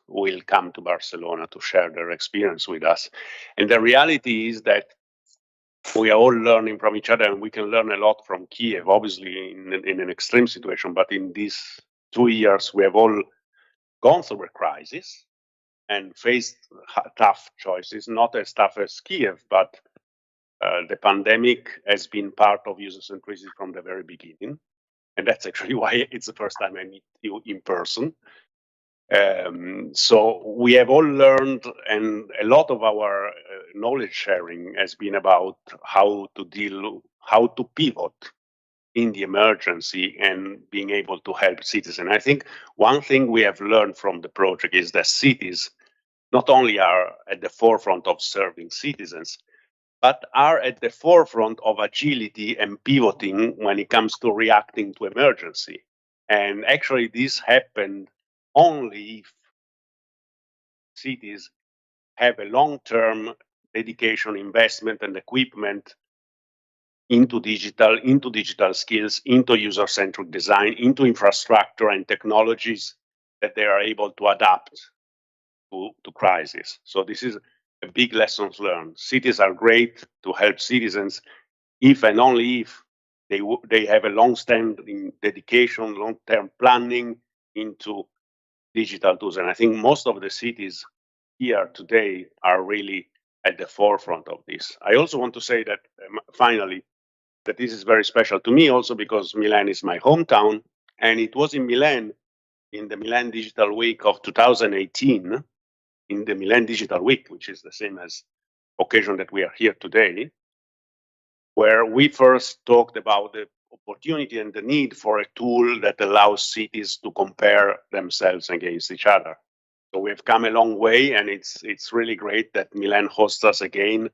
will come to Barcelona to share their experience with us. And the reality is that we are all learning from each other, and we can learn a lot from Kiev, obviously in an extreme situation. But in these 2 years, we have all gone through a crisis and faced tough choices, not as tough as Kiev, but the pandemic has been part of user centricity from the very beginning. And that's actually why it's the first time I meet you in person. So we have all learned, and a lot of our knowledge sharing has been about how to pivot in the emergency and being able to help citizens. I think one thing we have learned from the project is that cities not only are at the forefront of serving citizens, but are at the forefront of agility and pivoting when it comes to reacting to emergency. And actually this happened only if cities have a long-term dedication, investment, and equipment into digital skills, into user-centric design, into infrastructure and technologies that they are able to adapt to crisis. So this is a big lessons learned. Cities are great to help citizens if and only if they have a long-standing dedication, long-term planning into digital tools. And I think most of the cities here today are really at the forefront of this. I also want to say that finally, that this is very special to me also because Milan is my hometown. And it was in Milan, in the Milan Digital Week of 2018, in the Milan Digital Week, which is the same as occasion that we are here today, where we first talked about the opportunity and the need for a tool that allows cities to compare themselves against each other. So we've come a long way, and it's really great that Milan hosts us again.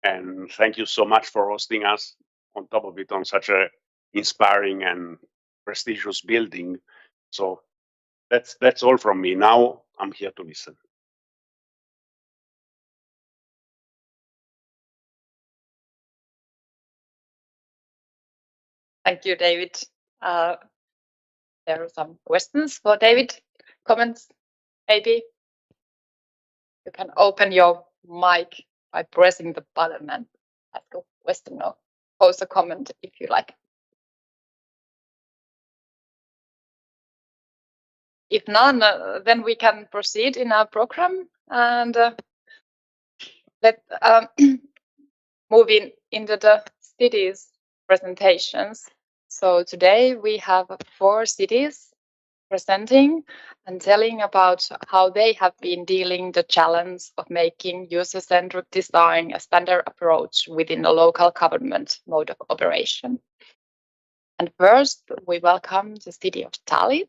And thank you so much for hosting us, on top of it, on such a inspiring and prestigious building. So that's all from me. Now I'm here to listen. Thank you, David. There are some questions for David. Comments, maybe? You can open your mic by pressing the button and ask a question or post a comment if you like. If none, then we can proceed in our program and let move into the cities presentations. So today we have 4 cities presenting and telling about how they have been dealing the challenge of making user-centric design a standard approach within a local government mode of operation. And first, we welcome the city of Tallinn,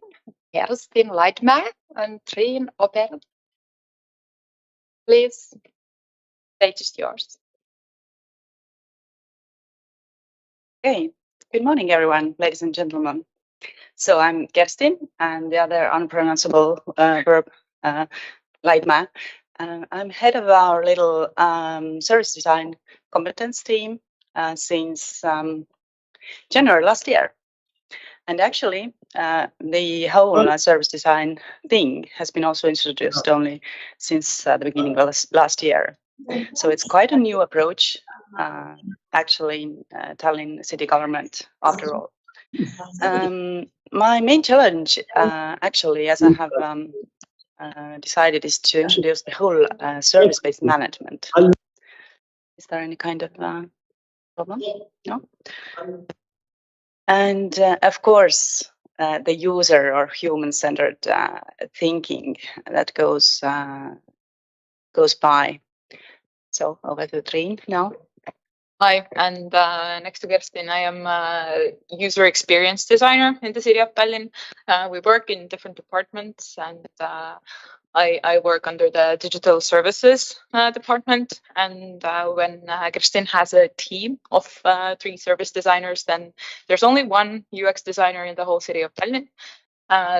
Kerstin Leitmäe and Triin Ober. Please, stage is yours. Okay, good morning, everyone, ladies and gentlemen. So I'm Kerstin, and the other unpronounceable verb, Leitmäe. I'm head of our little service design competence team since January last year. And actually, the whole service design thing has been also introduced only since the beginning of last year. So it's quite a new approach, actually, in Tallinn city government, after all. My main challenge, actually, as I have decided, is to introduce the whole service-based management. Is there any kind of problem? No? And of course, the user or human-centered thinking that goes by. So over to Triin now. Hi, and next to Kerstin, I am a user experience designer in the city of Tallinn. We work in different departments, and I work under the digital services department. And when Kerstin has a team of 3 service designers, then there's only 1 UX designer in the whole city of Tallinn.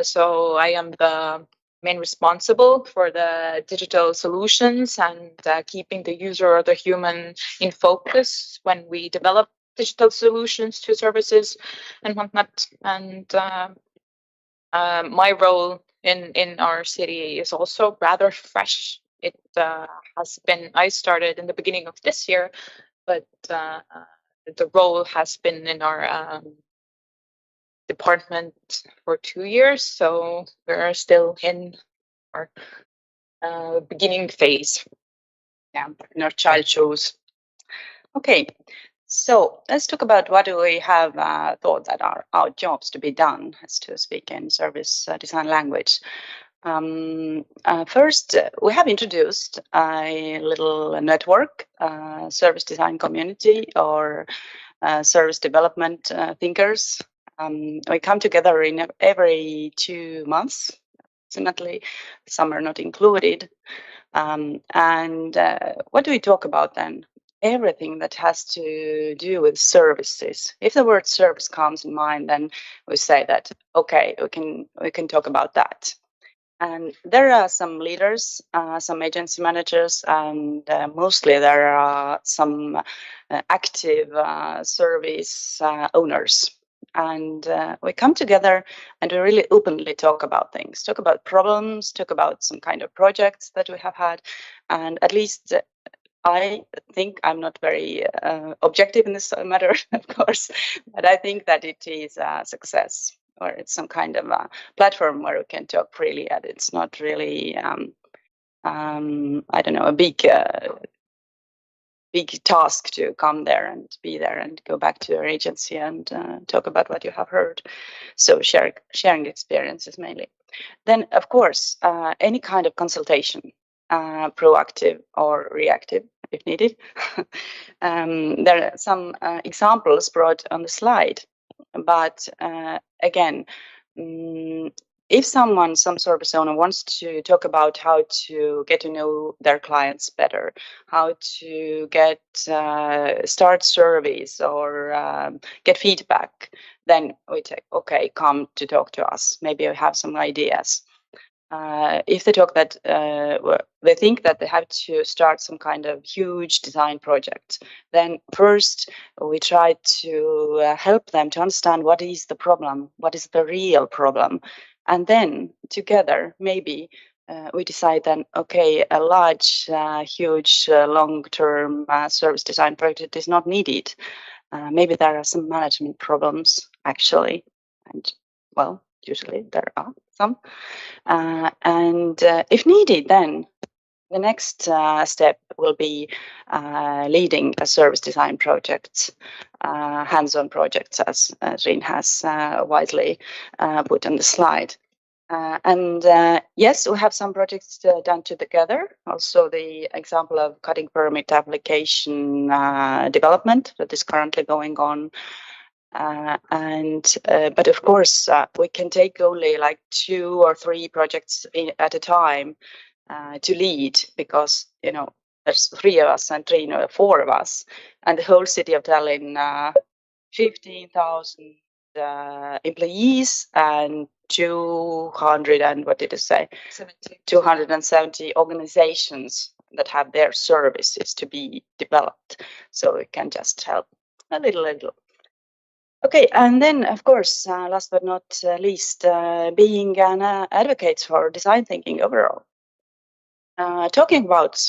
So I am the main responsible for the digital solutions and keeping the user or the human in focus when we develop digital solutions to services and whatnot. And my role in our city is also rather fresh. It has been, I started in the beginning of this year, but the role has been in our department for 2 years, so we're still in our beginning phase. Yeah, in our child shoes. Okay, so let's talk about what do we have thought that are our jobs to be done, as to speak in service design language. First, we have introduced a little network, service design community, or service development thinkers. We come together in every 2 months, approximately, summer not included. And what do we talk about then? Everything that has to do with services. If the word service comes in mind, then we say that, okay, we can talk about that. And there are some leaders, some agency managers, and mostly there are some active service owners. And we come together and we really openly talk about things, talk about problems, talk about some kind of projects that we have had. And at least I think, I'm not very objective in this matter, of course, but I think that it is a success, or it's some kind of a platform where we can talk freely, and it's not really, I don't know, a big task to come there and be there and go back to your agency and talk about what you have heard. So sharing experiences mainly. Then, of course, any kind of consultation, proactive or reactive if needed. There are some examples brought on the slide, but again, if some service owner wants to talk about how to get to know their clients better, how to get start surveys or get feedback, then we take, okay, come to talk to us. Maybe you have some ideas. If they talk that they think that they have to start some kind of huge design project, then first we try to help them to understand what is the problem, what is the real problem. And then together, maybe we decide then, okay, a large, huge, long-term service design project is not needed. Maybe there are some management problems, actually. And, well, usually there are some. And if needed, then the next step will be leading a service design project, hands-on projects, as Rin has wisely put on the slide. And yes, we have some projects done together. Also, the example of cutting permit application development that is currently going on. But of course, we can take only like 2 or 3 projects at a time to lead, because there's 3 of us and 4 of us, and the whole city of Tallinn, 15,000 employees and 200 and what did I say? 270 organizations that have their services to be developed. So we can just help a little. Okay, and then of course, last but not least, being an advocate for design thinking overall. Talking about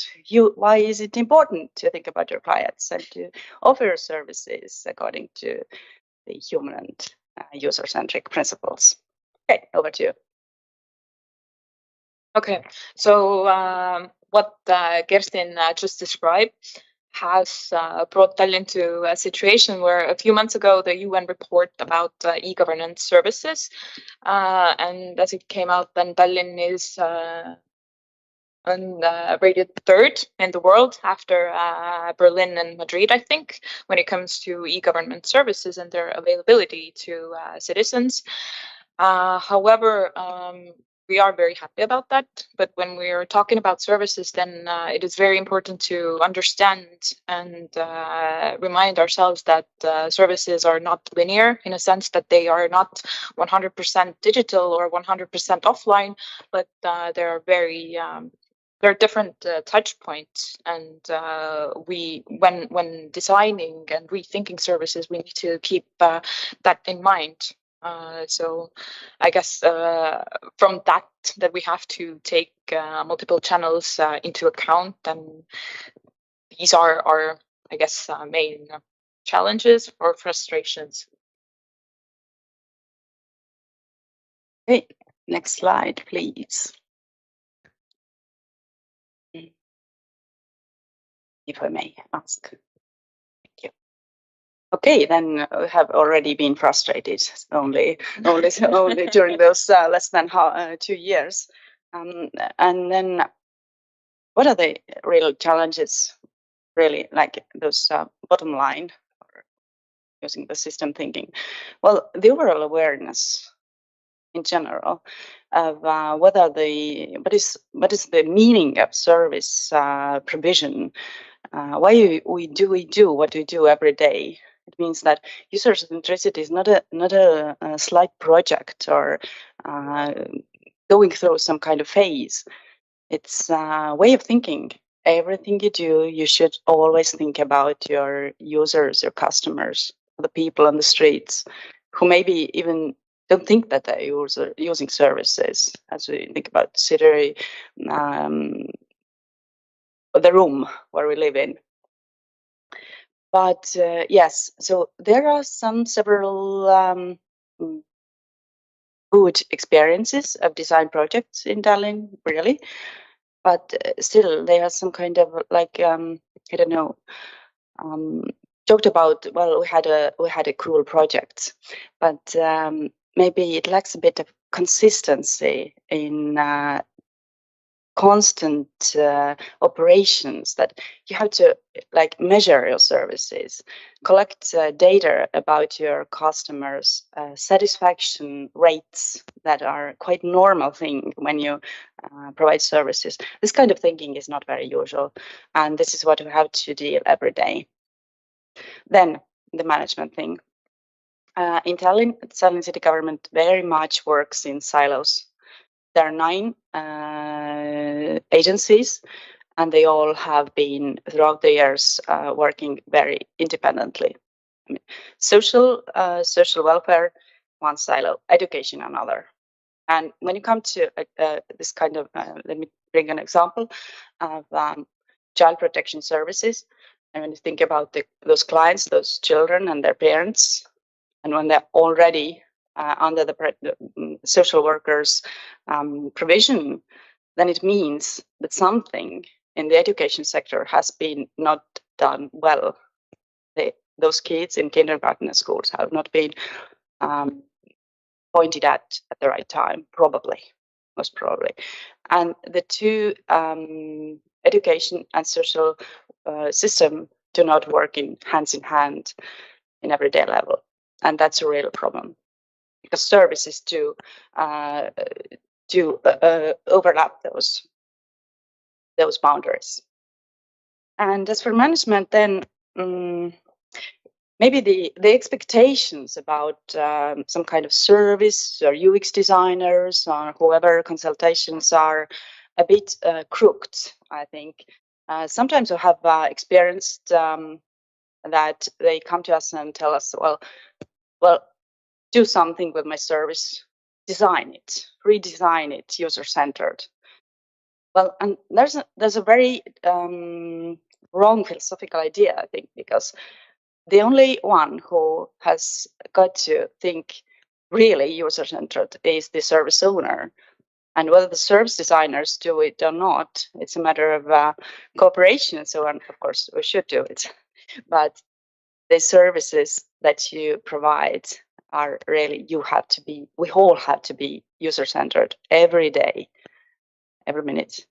why is it important to think about your clients and to offer your services according to the human and user-centric principles. Okay, over to you. Okay, so what Kerstin just described has brought Tallinn to a situation where a few months ago the UN report about e-governance services, and as it came out, then Tallinn is rated 3rd in the world after Berlin and Madrid, I think, when it comes to e-government services and their availability to citizens. However, we are very happy about that. But when we're talking about services, then it is very important to understand and remind ourselves that services are not linear, in a sense that they are not 100% digital or 100% offline, but there are different touch points, and when designing and rethinking services, we need to keep that in mind. So I guess from that we have to take multiple channels into account, and these are our, I guess, main challenges or frustrations. Okay, next slide, please. If I may ask. Thank you. Okay, then we have already been frustrated only during those less than 2 years. And then what are the real challenges, really, like those bottom line, or using the system thinking? Well, the overall awareness in general of what is the meaning of service provision, why we do what we do every day. It means that user centricity is not a slight project or going through some kind of phase. It's a way of thinking. Everything you do, you should always think about your users, your customers, the people on the streets, who maybe even don't think that they're using services, as we think about city, the room where we live in. But yes, so there are several good experiences of design projects in Tallinn, really. But still, there are some kind of like I don't know. Talked about, well, we had a cool project, but maybe it lacks a bit of consistency in constant operations, that you have to like measure your services, collect data about your customers' satisfaction rates that are quite normal thing when you provide services. This kind of thinking is not very usual, and this is what we have to deal every day. Then the management thing. In Tallinn, Tallinn city government very much works in silos. There are 9 agencies, and they all have been throughout the years working very independently. I mean, social welfare, one silo, education another. And when you come to this kind of, let me bring an example of child protection services. And when you think about those clients, those children and their parents, and when they're already under the social workers' provision, then it means that something in the education sector has been not done well. Those kids in kindergarten and schools have not been pointed at the right time, most probably. And the two education and social system do not work in hand in everyday level. And that's a real problem, because services do overlap those boundaries. And as for management, then maybe the expectations about some kind of service or UX designers or whoever consultations are a bit crooked, I think. Sometimes we have experienced that they come to us and tell us, well, do something with my service, design it, redesign it, user-centered. Well, and there's a very wrong philosophical idea, I think, because the only one who has got to think really user-centered is the service owner. And whether the service designers do it or not, it's a matter of cooperation and so on. Of course, we should do it. But the services that you provide are really, we all have to be user-centered every day, every minute.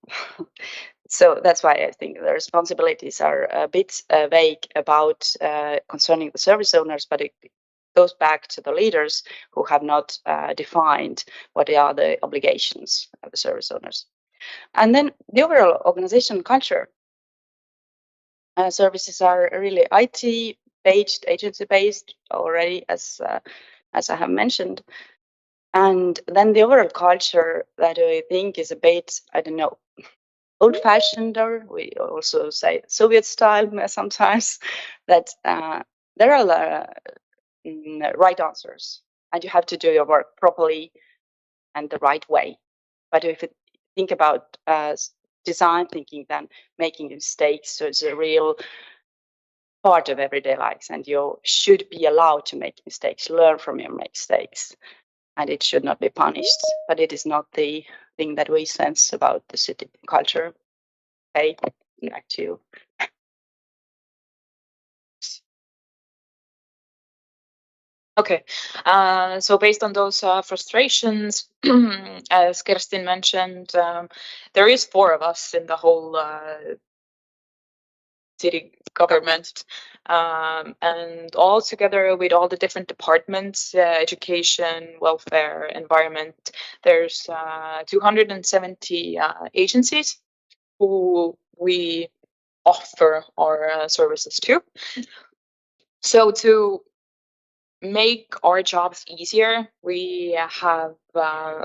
So that's why I think the responsibilities are a bit vague about concerning the service owners, but it goes back to the leaders who have not defined what are the obligations of the service owners. And then the overall organization culture. Services are really IT-based, agency-based already, as I have mentioned. And then the overall culture that I think is a bit, I don't know, old-fashioned, or we also say Soviet style sometimes, that there are right answers. and you have to do your work properly and the right way. But if you think about design thinking, then making mistakes, so it's a real part of everyday life, and you should be allowed to make mistakes, learn from your mistakes, and it should not be punished. But it is not the thing that we sense about the city culture. Okay, back to you. Okay, so based on those frustrations, as Kerstin mentioned, there is 4 of us in the whole city government, and all together with all the different departments, education, welfare, environment, there's 270 agencies who we offer our services to. So to make our jobs easier, we have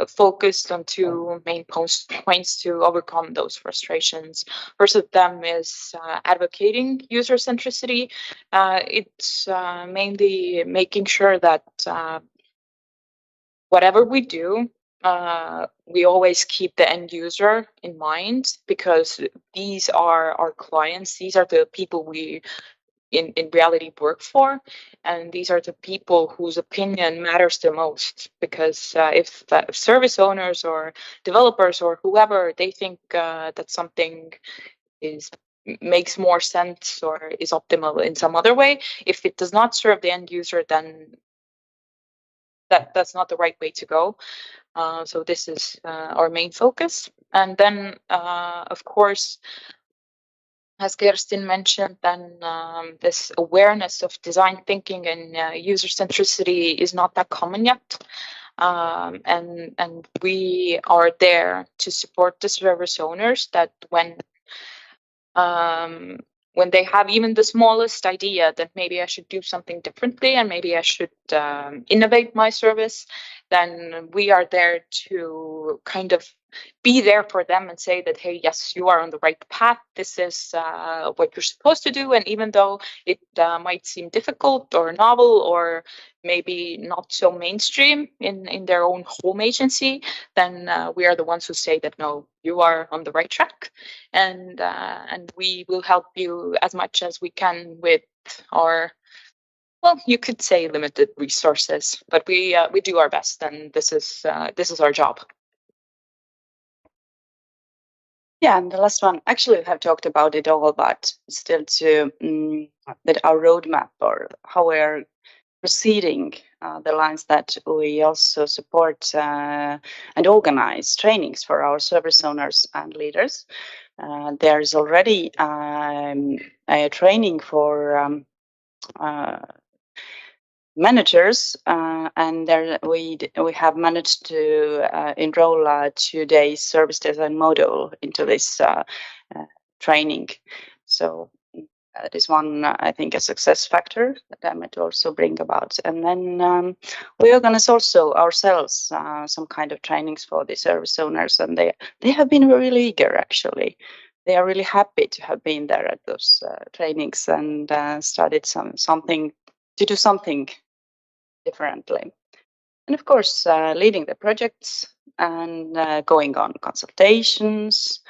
focused on 2 main points to overcome those frustrations. First of them is advocating user centricity. It's mainly making sure that whatever we do, we always keep the end user in mind, because these are our clients. These are the people we in reality work for, and these are the people whose opinion matters the most, because if service owners or developers or whoever, they think that something makes more sense or is optimal in some other way, if it does not serve the end user, then that's not the right way to go. So this is our main focus. And then of course, as Kerstin mentioned, then this awareness of design thinking and user centricity is not that common yet. And we are there to support the service owners that when they have even the smallest idea that maybe I should do something differently and maybe I should innovate my service, then we are there to kind of be there for them and say that, hey, yes, you are on the right path. This is what you're supposed to do. And even though it might seem difficult or novel or maybe not so mainstream in their own home agency, then we are the ones who say that, no, you are on the right track. And we will help you as much as we can with our, well, you could say limited resources, but we do our best, and this is our job. Yeah, and the last one, actually, we have talked about it all, but still to that our roadmap or how we're proceeding, the lines that we also support and organize trainings for our service owners and leaders. There's already a training for managers, and there we have managed to enroll a 2-day service design module into this training. So that is one, I think, a success factor that I might also bring about. And then we organize also ourselves some kind of trainings for the service owners, and they have been really eager, actually. They are really happy to have been there at those trainings and started something to do something differently. And of course, leading the projects and going on consultations.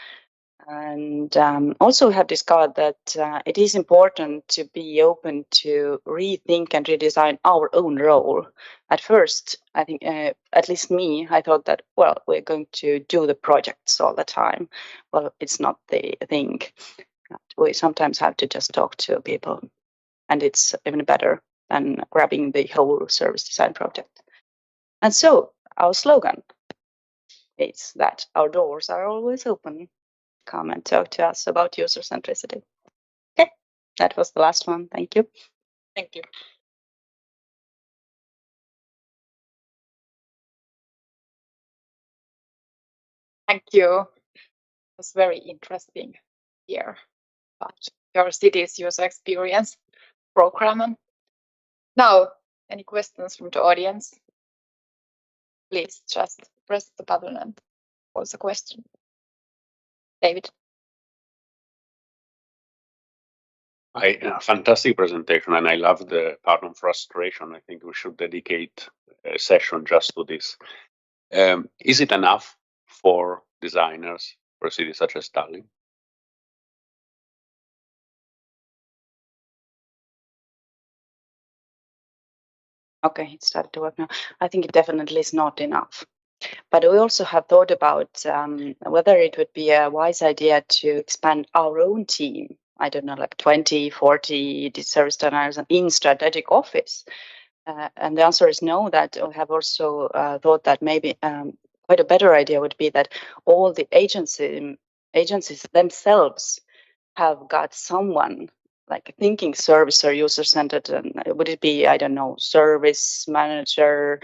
And also have discovered that it is important to be open to rethink and redesign our own role. At first, I think, at least me, I thought that, well, we're going to do the projects all the time. Well, it's not the thing. We sometimes have to just talk to people, and it's even better than grabbing the whole service design project. And so our slogan is that our doors are always open. Come and talk to us about user centricity. Okay, that was the last one. Thank you. Thank you. Thank you. It was very interesting here about your city's user experience program. Now, any questions from the audience? Please just press the button and pose a question. David. Fantastic presentation, and I love the part on frustration. I think we should dedicate a session just to this. Is it enough for designers for cities such as Tallinn? Okay, it started to work now. I think it definitely is not enough. But we also have thought about whether it would be a wise idea to expand our own team. I don't know, like 20, 40 service designers in strategic office. And the answer is no, that we have also thought that maybe quite a better idea would be that all the agencies themselves have got someone like thinking service or user-centered, and would it be, I don't know, service manager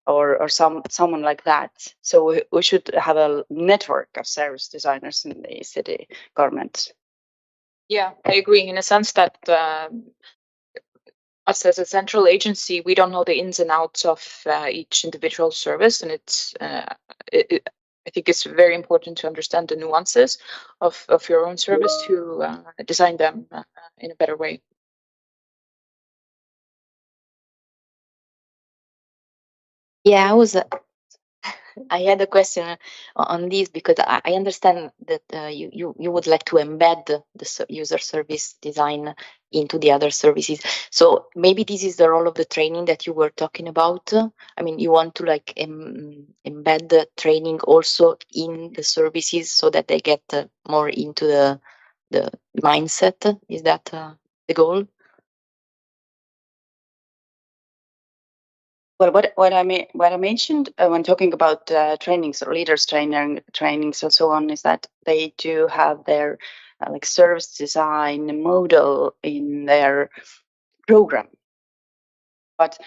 or someone like that. So we should have a network of service designers in the city government. Yeah, I agree in a sense that us as a central agency, we don't know the ins and outs of each individual service, and it's I think it's very important to understand the nuances of your own service to design them in a better way. Yeah, I had a question on this because I understand that you would like to embed the user service design into the other services. So maybe this is the role of the training that you were talking about. I mean, you want to like embed the training also in the services so that they get more into the mindset. Is that the goal? Well, what I mentioned when talking about trainings or leaders trainings and so on is that they do have their like service design model in their program. But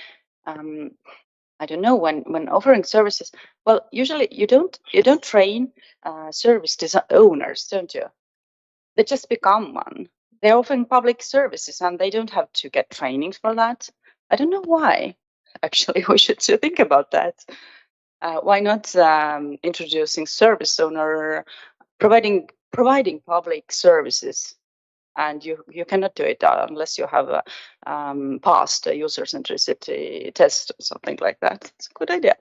I don't know, when offering services, well, usually you don't train service design owners, don't you? They just become one. They're offering public services and they don't have to get trainings for that. I don't know why. Actually, we should think about that. Why not introducing service owner, providing public services, and you cannot do it unless you have passed a user centricity test or something like that. It's a good idea.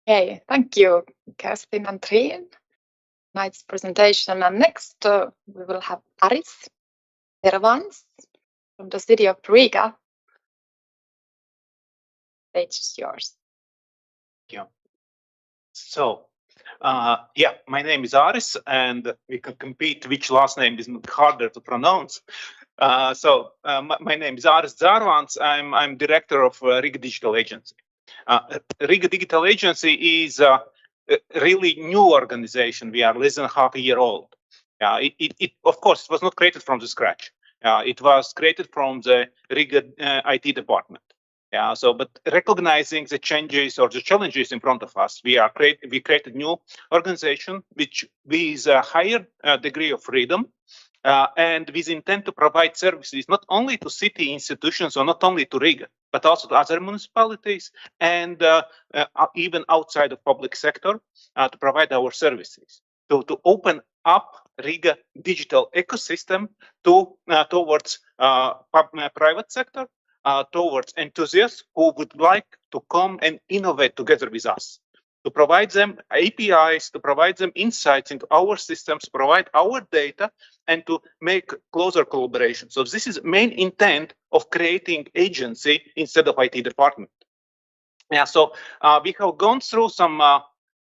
Okay, thank you, Kerstin and Triin. Nice presentation. And next, we will have Aris Tervans from the city of Riga. Stage is yours. Thank you. So, yeah, my name is Aris, and we can compete which last name is harder to pronounce. My name is Aris Tervans. I'm director of Riga Digital Agency. Riga Digital Agency is a really new organization. We are less than half a year old. It of course, it was not created from the scratch. It was created from the Riga IT department. But recognizing the changes or the challenges in front of us, we created new organization which with a higher degree of freedom and with intent to provide services not only to city institutions or not only to Riga, but also to other municipalities and even outside of public sector to provide our services. To open up Riga digital ecosystem towards private sector, towards enthusiasts who would like to come and innovate together with us, to provide them APIs, to provide them insights into our systems, provide our data, and to make closer collaboration. So this is main intent of creating agency instead of IT department. We have gone through some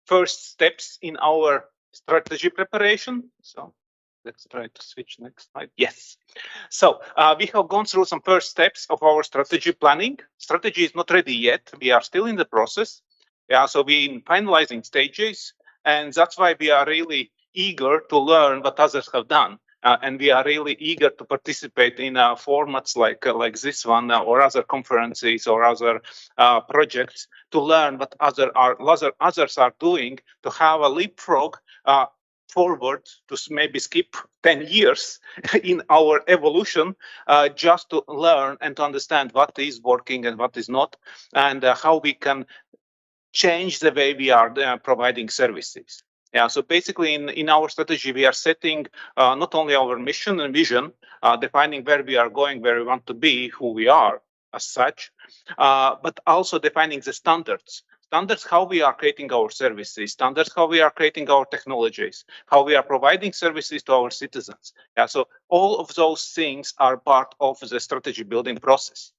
first steps in our strategy preparation. So let's try to switch next slide. Yes. So we have gone through some first steps of our strategy planning. Strategy is not ready yet. We are still in the process. So we're in finalizing stages, and that's why we are really eager to learn what others have done. And we are really eager to participate in formats like this one or other conferences or other projects to learn what others are doing, to have a leapfrog forward, to maybe skip 10 years in our evolution, just to learn and to understand what is working and what is not, and how we can change the way we are providing services. Yeah, so basically in our strategy, we are setting not only our mission and vision, defining where we are going, where we want to be, who we are as such, but also defining the standards. Standards, how we are creating our services, standards, how we are creating our technologies, how we are providing services to our citizens. Yeah, so all of those things are part of the strategy building process.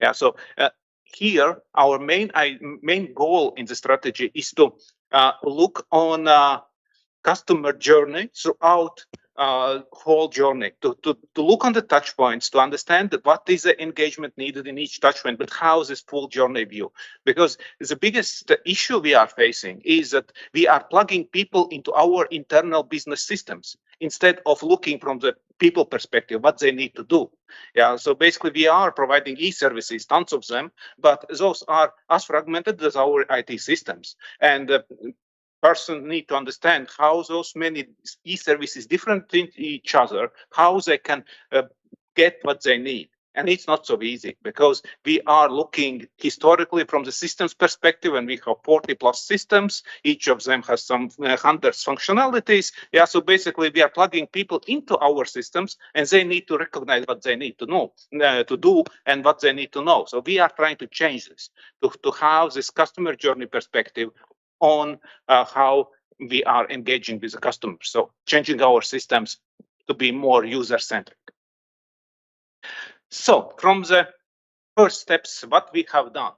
Yeah, so here our main goal in the strategy is to look on customer journey throughout whole journey, to look on the touch points, to understand what is the engagement needed in each touch point, but how is this full journey view? Because the biggest issue we are facing is that we are plugging people into our internal business systems instead of looking from the people perspective, what they need to do. Yeah, so basically we are providing e-services, tons of them, but those are as fragmented as our IT systems. And person need to understand how those many e-services different in each other, how they can get what they need. And it's not so easy because we are looking historically from the systems perspective, and we have 40 plus systems. Each of them has some hundreds functionalities. Yeah, so basically we are plugging people into our systems, and they need to recognize what they need to know, to do, and what they need to know. So we are trying to change this to have this customer journey perspective on how we are engaging with the customers. So changing our systems to be more user-centric. So from the first steps, what we have done.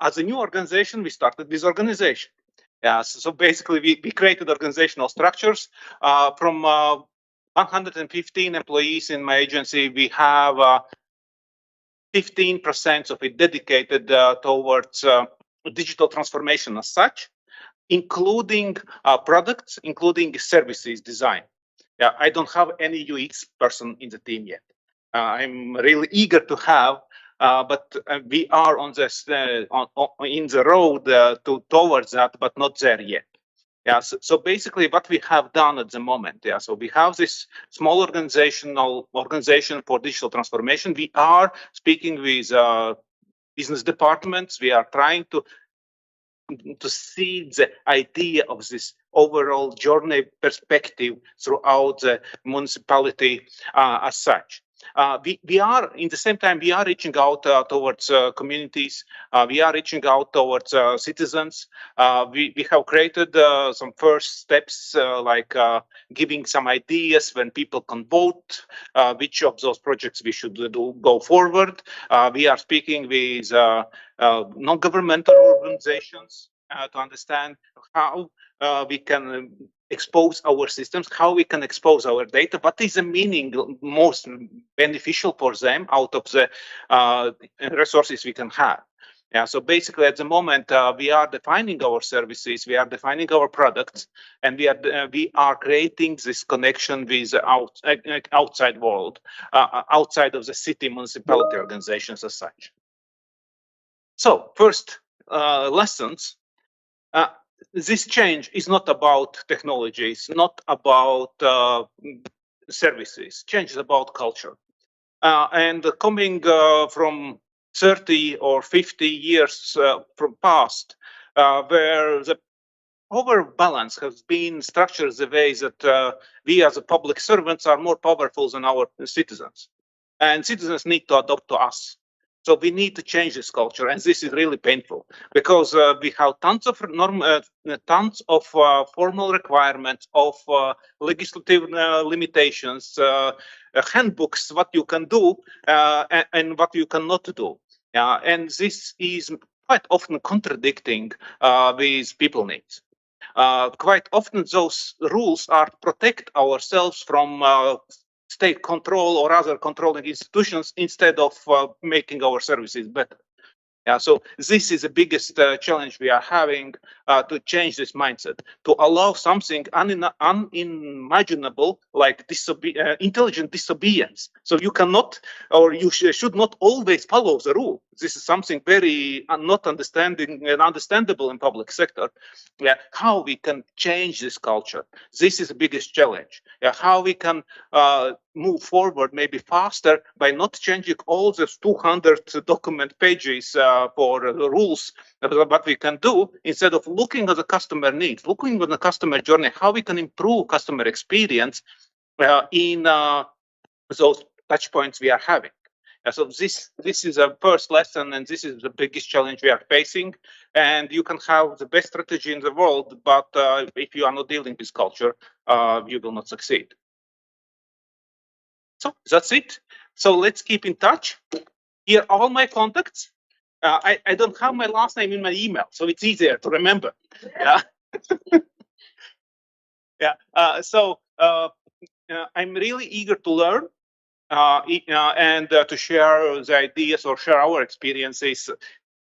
As a new organization, we started this organization. So basically, we created organizational structures. From 115 employees in my agency, we have 15% of it dedicated towards digital transformation as such, including products, including services design. Yeah, I don't have any UX person in the team yet. I'm really eager to have, but we are on this in the road towards that, but not there yet. Yeah, so basically what we have done at the moment, yeah, so we have this small organization for digital transformation. We are speaking with business departments. We are trying to see the idea of this overall journey perspective throughout the municipality as such. We are, in the same time, we are reaching out towards communities. We are reaching out towards citizens. We have created some first steps, like giving some ideas when people can vote, which of those projects we should go forward. We are speaking with non-governmental organizations to understand how we can expose our systems, how we can expose our data, what is the meaning most beneficial for them out of the resources we can have. Yeah, so basically at the moment we are defining our services, we are defining our products, and we are creating this connection with outside world, outside of the city municipality organizations as such. So first lessons. This change is not about technology, it's not about services. Change is about culture. And coming from 30 or 50 years from past, where the power balance has been structured the way that we as public servants are more powerful than our citizens. And citizens need to adopt to us. So we need to change this culture, and this is really painful because we have tons of formal requirements, of legislative limitations, handbooks, what you can do and what you cannot do. And this is quite often contradicting with people needs. Quite often those rules are to protect ourselves from state control or other controlling institutions instead of making our services better. Yeah, so this is the biggest challenge we are having to change this mindset, to allow something unimaginable like intelligent disobedience. So you cannot, or you should not always follow the rule. this is something very not understanding and understandable in public sector. Yeah, how we can change this culture. This is the biggest challenge. Yeah, how we can move forward maybe faster by not changing all the 200 document pages for the rules. What we can do, instead of looking at the customer needs, looking at the customer journey, how we can improve customer experience in those touch points we are having. So this is a first lesson, and this is the biggest challenge we are facing. And you can have the best strategy in the world, but if you are not dealing with culture, you will not succeed. So that's it. So let's keep in touch. Here are all my contacts. I don't have my last name in my email, so it's easier to remember. Yeah. Yeah. So I'm really eager to learn and to share the ideas or share our experiences,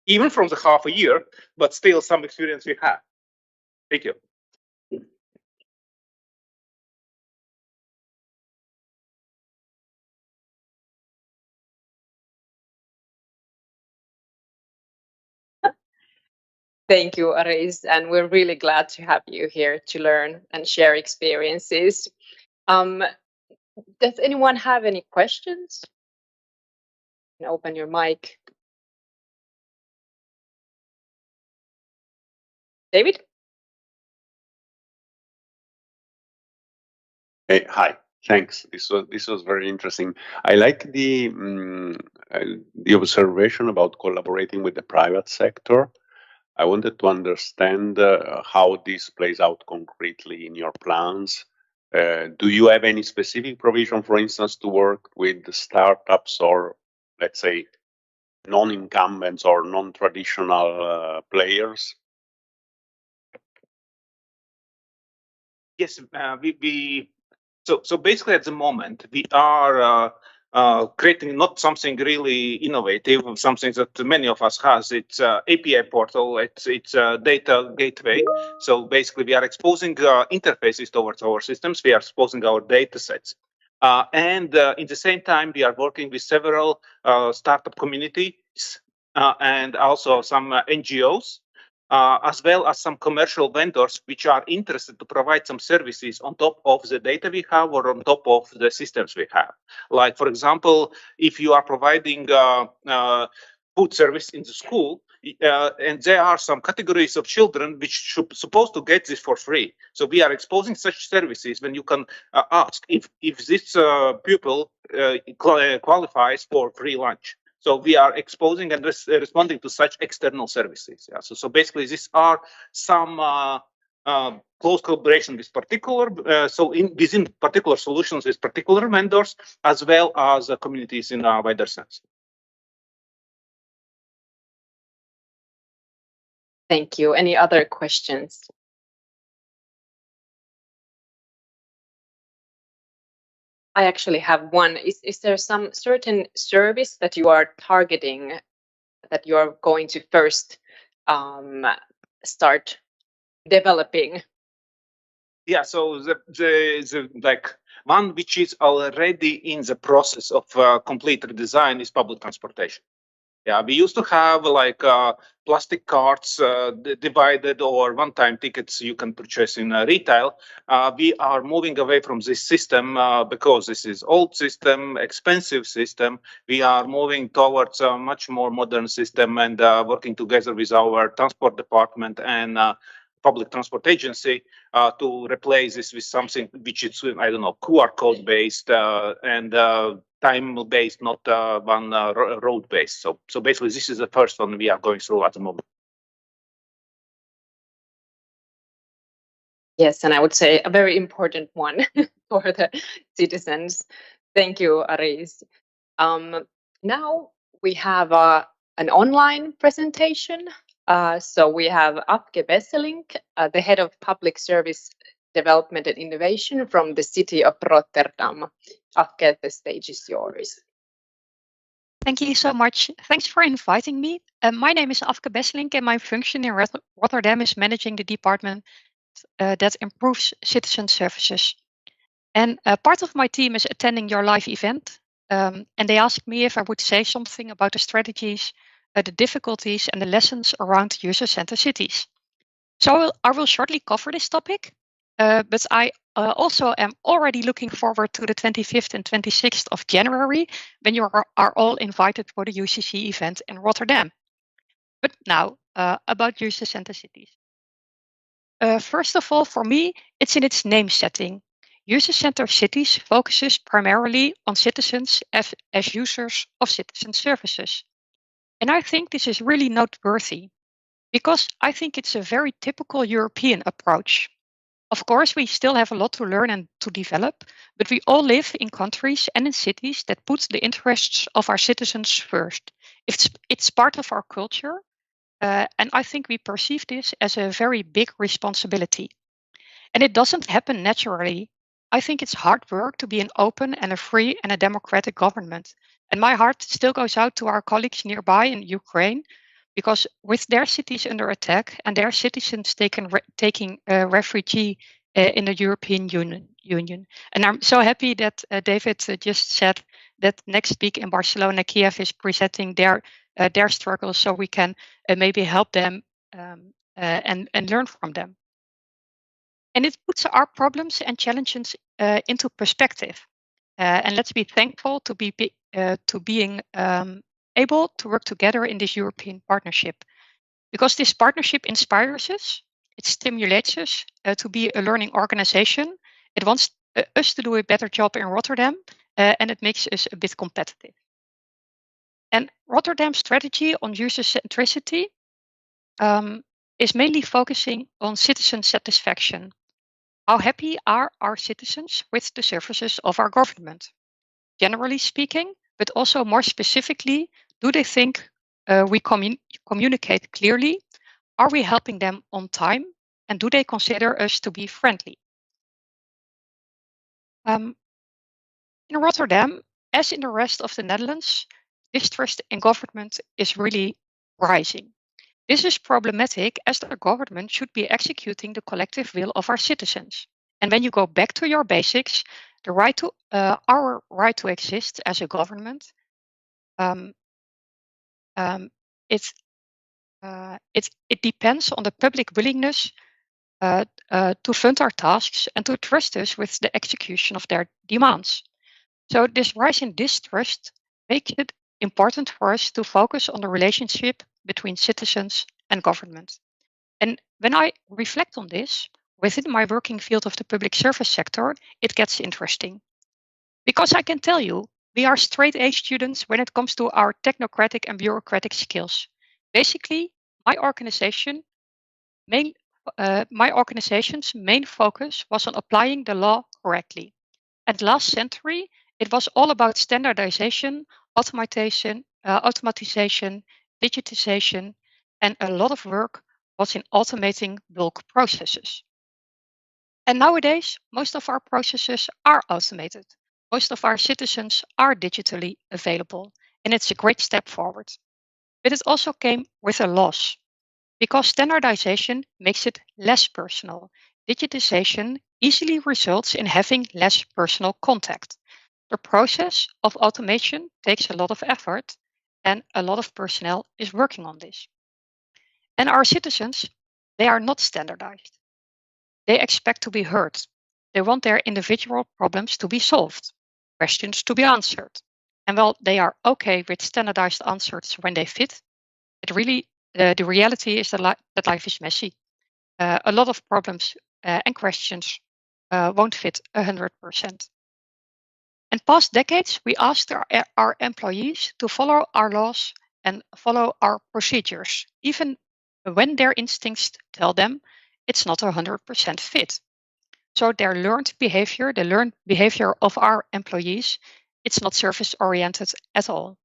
even from the half a year, but still some experience we have. Thank you. Thank you, Aris, and we're really glad to have you here to learn and share experiences. Does anyone have any questions? You can open your mic. David? Hey, hi. Thanks. This was very interesting. I like the observation about collaborating with the private sector. I wanted to understand how this plays out concretely in your plans. Do you have any specific provision, for instance, to work with the startups or, let's say, non-incumbents or non-traditional players? Yes, so basically at the moment we are creating not something really innovative, something that many of us has. It's API portal. It's a data gateway. So basically we are exposing interfaces towards our systems. We are exposing our data sets. And in the same time, we are working with several startup communities and also some NGOs. As well as some commercial vendors which are interested to provide some services on top of the data we have or on top of the systems we have. Like, for example, if you are providing food service in the school, and there are some categories of children which should supposed to get this for free. So we are exposing such services when you can ask if this pupil qualifies for free lunch. So we are exposing and responding to such external services. Yeah. So basically, these are some close collaboration with particular, within particular solutions with particular vendors, as well as communities in a wider sense. Thank you. Any other questions? I actually have one. Is there some certain service that you are targeting that you are going to first start developing? Yeah, so the like one which is already in the process of complete redesign is public transportation. Yeah, we used to have like plastic cards divided or one-time tickets you can purchase in retail. We are moving away from this system because this is old system, expensive system. We are moving towards a much more modern system and working together with our transport department and public transport agency to replace this with something which is, I don't know, QR code based and time-based, not one road-based. So basically, this is the first one we are going through at the moment. Yes, and I would say a very important one for the citizens. Thank you, Aris. Now we have an online presentation. So we have Afke Besselink, the head of public service development and innovation from the city of Rotterdam. Afke, the stage is yours. Thank you so much. Thanks for inviting me. My name is Afke Besselink and my function in Rotterdam is managing the department that improves citizen services. And part of my team is attending your live event. And they asked me if I would say something about the strategies the difficulties and the lessons around user-centered cities. So I will shortly cover this topic, but I also am already looking forward to the 25th and 26th of January, when you are all invited for the UCC event in Rotterdam. But now, about user-centered cities. First of all, for me, it's in its name setting. User-centered cities focuses primarily on citizens as users of citizen services. And I think this is really noteworthy, because I think it's a very typical European approach. Of course, we still have a lot to learn and to develop, but we all live in countries and in cities that put the interests of our citizens first. It's part of our culture, and I think we perceive this as a very big responsibility. And it doesn't happen naturally. I think it's hard work to be an open and a free and a democratic government. And my heart still goes out to our colleagues nearby in Ukraine, because with their cities under attack and their citizens taking refugee in the European Union. And I'm so happy that David just said that next week in Barcelona, Kiev is presenting their struggles, so we can maybe help them and learn from them. And it puts our problems and challenges into perspective. And let's be thankful to being able to work together in this European partnership, because this partnership inspires us, it stimulates us to be a learning organization. It wants us to do a better job in Rotterdam, and it makes us a bit competitive. And Rotterdam's strategy on user centricity is mainly focusing on citizen satisfaction. How happy are our citizens with the services of our government? Generally speaking, but also more specifically, do they think we communicate clearly? Are we helping them on time? And do they consider us to be friendly? In Rotterdam, as in the rest of the Netherlands, distrust in government is really rising. This is problematic, as the government should be executing the collective will of our citizens. And when you go back to your basics, the right to our right to exist as a government, it depends on the public willingness to fund our tasks and to trust us with the execution of their demands. So this rise in distrust makes it important for us to focus on the relationship between citizens and government. And when I reflect on this, within my working field of the public service sector, it gets interesting. Because I can tell you, we are straight-A students when it comes to our technocratic and bureaucratic skills. Basically, my organization's main focus was on applying the law correctly. And last century, it was all about standardization, automatization, digitization, and a lot of work was in automating bulk processes. And nowadays, most of our processes are automated. Most of our citizens are digitally available, and it's a great step forward. But it also came with a loss, because standardization makes it less personal. Digitization easily results in having less personal contact. The process of automation takes a lot of effort, and a lot of personnel is working on this. And our citizens, they are not standardized. They expect to be heard. They want their individual problems to be solved, questions to be answered. And while they are okay with standardized answers when they fit, the reality is that life is messy. A lot of problems and questions won't fit 100%. In past decades, we asked our employees to follow our laws and follow our procedures, even when their instincts tell them it's not 100% fit. So their learned behavior, the learned behavior of our employees, it's not service-oriented at all.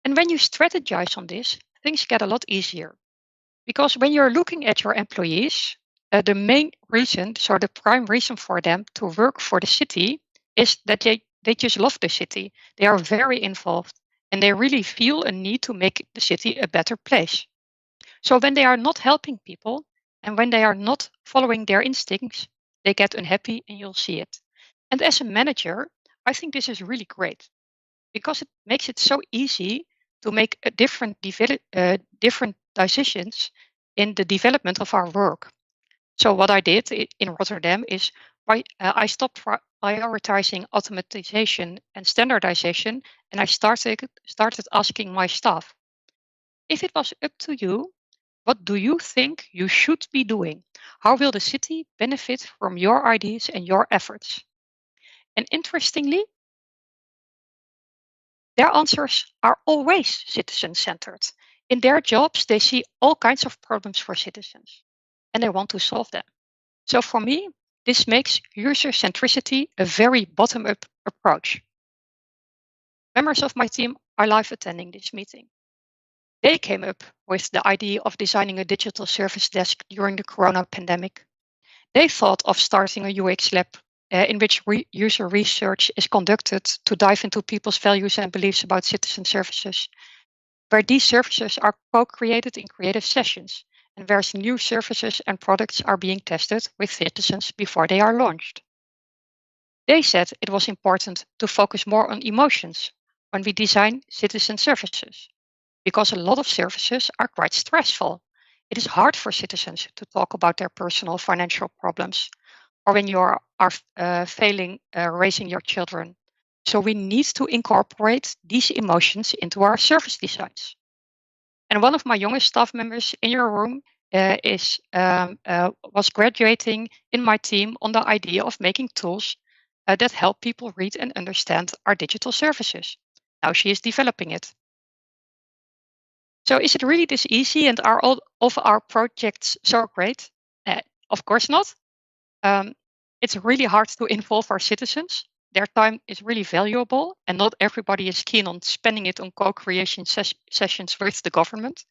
And when you strategize on this, things get a lot easier. Because when you're looking at your employees, the main reason, so the prime reason for them to work for the city is that they just love the city. They are very involved and they really feel a need to make the city a better place. So when they are not helping people and when they are not following their instincts, they get unhappy and you'll see it. And as a manager, I think this is really great because it makes it so easy to make a different decisions in the development of our work. So what I did in Rotterdam is I stopped prioritizing automatization and standardization, and I started asking my staff, if it was up to you, what do you think you should be doing? How will the city benefit from your ideas and your efforts? And interestingly, their answers are always citizen-centered. In their jobs, they see all kinds of problems for citizens, and they want to solve them. So for me, this makes user centricity a very bottom-up approach. Members of my team are live attending this meeting. They came up with the idea of designing a digital service desk during the corona pandemic. They thought of starting a UX lab in which user research is conducted to dive into people's values and beliefs about citizen services, where these services are co-created in creative sessions, and where new services and products are being tested with citizens before they are launched. They said it was important to focus more on emotions when we design citizen services, because a lot of services are quite stressful. It is hard for citizens to talk about their personal financial problems, or when you are failing raising your children. So we need to incorporate these emotions into our service designs. And one of my youngest staff members in your room was graduating in my team on the idea of making tools that help people read and understand our digital services. Now she is developing it. So is it really this easy, and are all of our projects so great? Of course not. It's really hard to involve our citizens. Their time is really valuable, and not everybody is keen on spending it on co-creation sessions with the government.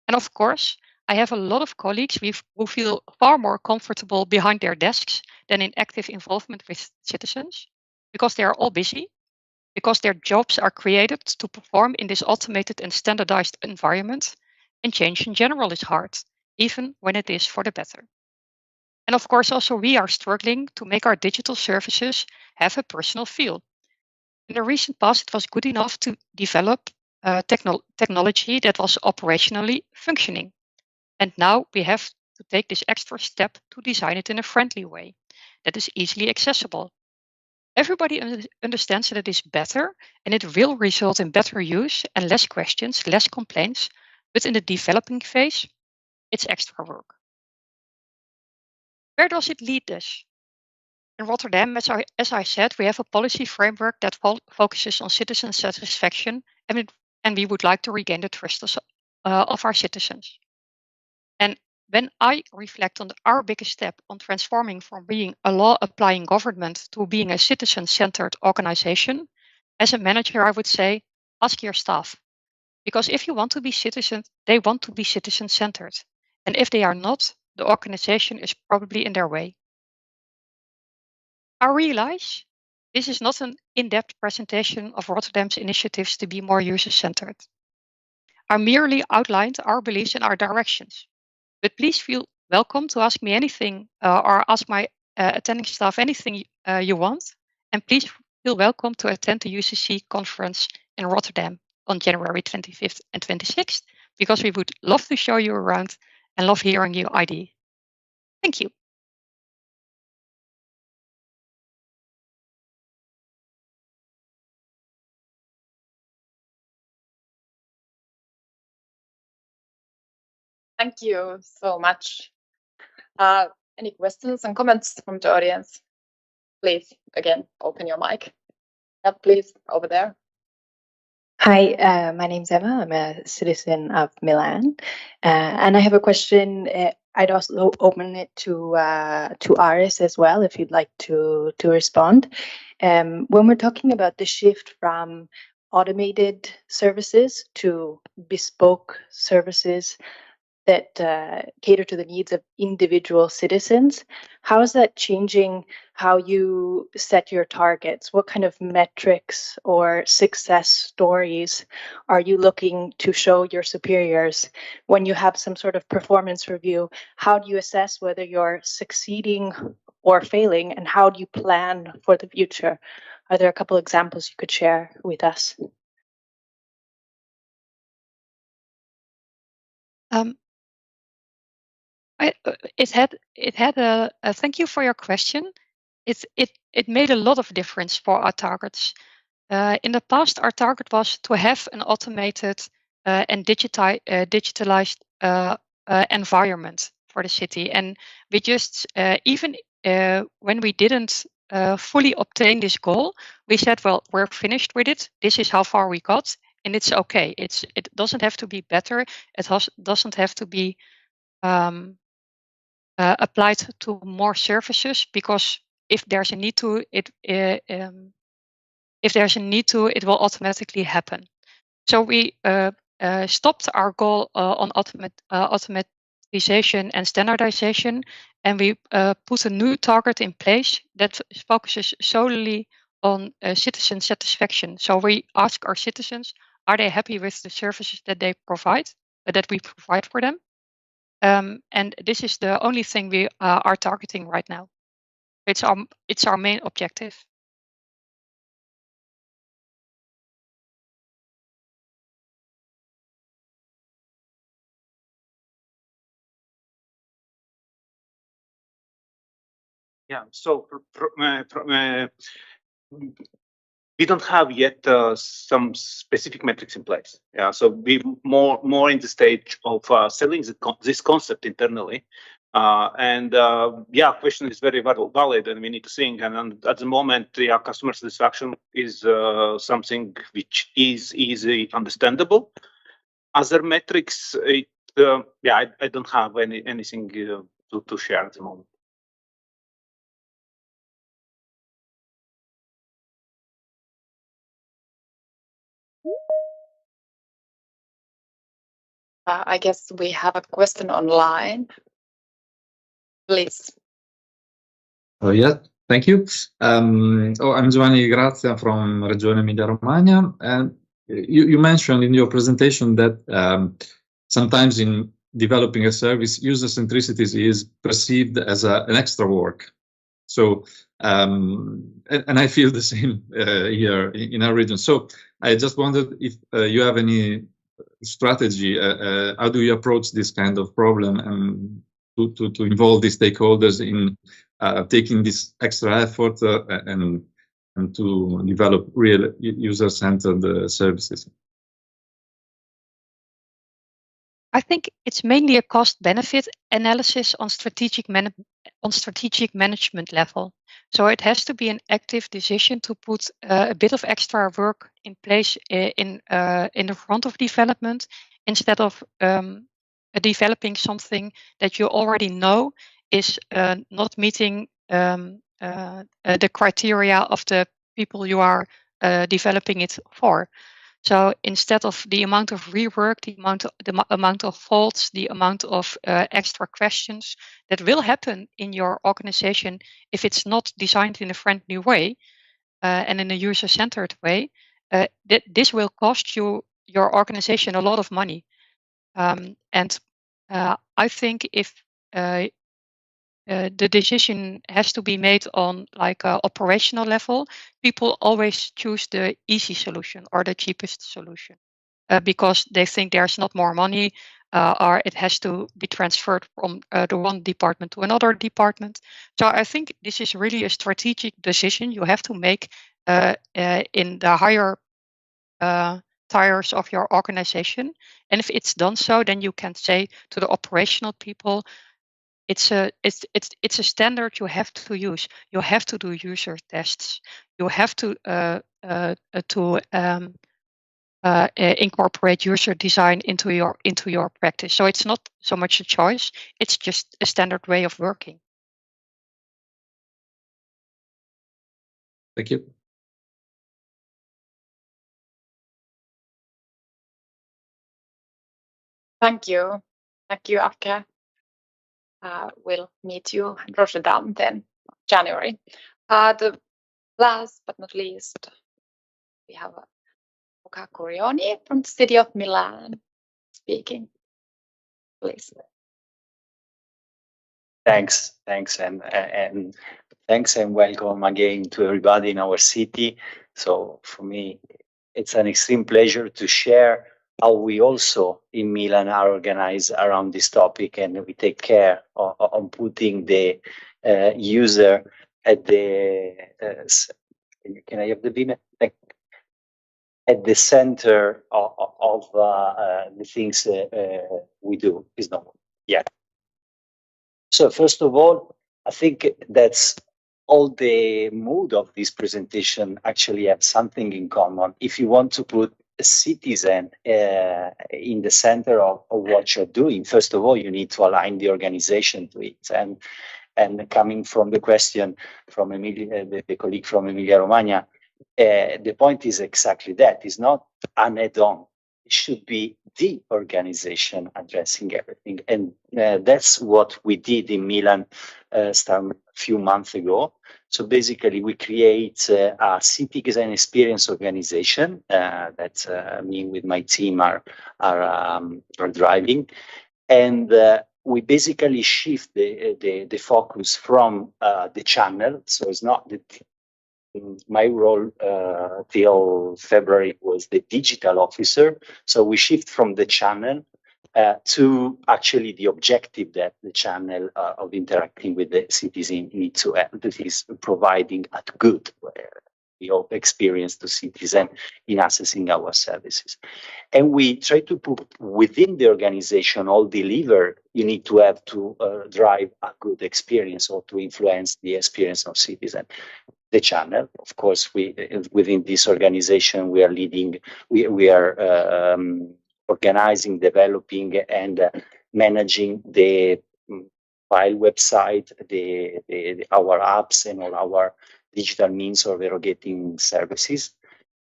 And of course, I have a lot of colleagues who feel far more comfortable behind their desks than in active involvement with citizens, because they are all busy, because their jobs are created to perform in this automated and standardized environment, and change in general is hard, even when it is for the better. And of course, also we are struggling to make our digital services have a personal feel. In the recent past, it was good enough to develop technology that was operationally functioning. And now we have to take this extra step to design it in a friendly way that is easily accessible. Everybody understands that it is better, and it will result in better use and less questions, less complaints. But in the developing phase, it's extra work. Where does it lead us? In Rotterdam, as I said, we have a policy framework that focuses on citizen satisfaction, and we would like to regain the trust of our citizens. And when I reflect on our biggest step on transforming from being a law-applying government to being a citizen-centered organization, as a manager, I would say, ask your staff. Because if you want to be citizen, they want to be citizen-centered. And if they are not, the organization is probably in their way. I realize this is not an in-depth presentation of Rotterdam's initiatives to be more user-centered. I merely outlined our beliefs and our directions. But please feel welcome to ask me anything or ask my attending staff anything you want. And please feel welcome to attend the UCC conference in Rotterdam on January 25th and 26th, because we would love to show you around and love hearing your idea. Thank you. Thank you so much. Any questions and comments from the audience? Please, again, open your mic. Yeah, please, over there. Hi, my name's Emma. I'm a citizen of Milan, and I have a question. I'd also open it to Aris as well, if you'd like to respond. When we're talking about the shift from automated services to bespoke services that cater to the needs of individual citizens, how is that changing how you set your targets? What kind of metrics or success stories are you looking to show your superiors when you have some sort of performance review? How do you assess whether you're succeeding or failing, and how do you plan for the future? Are there a couple examples you could share with us? Thank you for your question. It made a lot of difference for our targets. In the past, our target was to have an automated and digitalized environment for the city, and we just even when we didn't fully obtain this goal, we said, well, we're finished with it. This is how far we got, and it's okay. It doesn't have to be better. It doesn't have to be applied to more services, because if there's a need to, it will automatically happen. So we stopped our goal on automatization and standardization, and we put a new target in place that focuses solely on citizen satisfaction. So we ask our citizens, are they happy with the services that they provide, that we provide for them? And this is the only thing we are targeting right now. It's our main objective. Yeah, so we don't have yet some specific metrics in place. Yeah, so we more in the stage of selling this concept internally. Yeah, question is very valid, and we need to think. And at the moment, yeah, customer satisfaction is something which is easy understandable. Other metrics, yeah, I don't have anything to share at the moment. I guess we have a question online. Please. Oh, yeah, thank you. I'm Giovanni Grazia from Regione Emilia-Romagna. And you mentioned in your presentation that sometimes in developing a service, user centricity is perceived as an extra work. So, and I feel the same here in our region. So I just wondered if you have any strategy. How do you approach this kind of problem, and to involve the stakeholders in taking this extra effort and to develop real user-centered services? I think it's mainly a cost-benefit analysis on strategic management level. So it has to be an active decision to put a bit of extra work in place in the front of development, instead of developing something that you already know is not meeting the criteria of the people you are developing it for. So instead of the amount of rework, the amount of faults, the amount of extra questions that will happen in your organization if it's not designed in a friendly way and in a user-centered way, this will cost your organization a lot of money. And I think if the decision has to be made on like an operational level, people always choose the easy solution or the cheapest solution because they think there's not more money, or it has to be transferred from the one department to another department. So I think this is really a strategic decision you have to make in the higher tiers of your organization. And if it's done so, then you can say to the operational people, it's a standard you have to use. You have to do user tests. You have to incorporate user design into your practice. So it's not so much a choice; it's just a standard way of working. Thank you. Thank you, Afke. We'll meet you in Rotterdam then, January. The last but not least, we have Luca Curioni from the city of Milan speaking. Please. Thanks, and thanks and welcome again to everybody in our city. So for me, it's an extreme pleasure to share how we also in Milan are organized around this topic, and we take care on putting the user at the can I have the beam? At the center of the things we do. Is not yet. So first of all, I think that's all the mood of this presentation actually have something in common. If you want to put a citizen in the center of what you're doing, first of all, you need to align the organization to it. And coming from the question from Emilia, the colleague from Emilia Romagna, the point is exactly that. It's not an add-on. It should be the organization addressing everything. And that's what we did in Milan a few months ago. So basically, we create a citizen experience organization that me with my team are driving. And we basically shift the focus from the channel. So it's not my role till February was the digital officer. So we shift from the channel to actually the objective that the channel of interacting with the citizen need to have, that is providing a good experience to citizen in accessing our services. And we try to put within the organization all the lever you need to have to drive a good experience or to influence the experience of citizen. The channel, of course, we within this organization we are leading, we are organizing, developing, and managing the file website, our apps, and all our digital means of erogating services.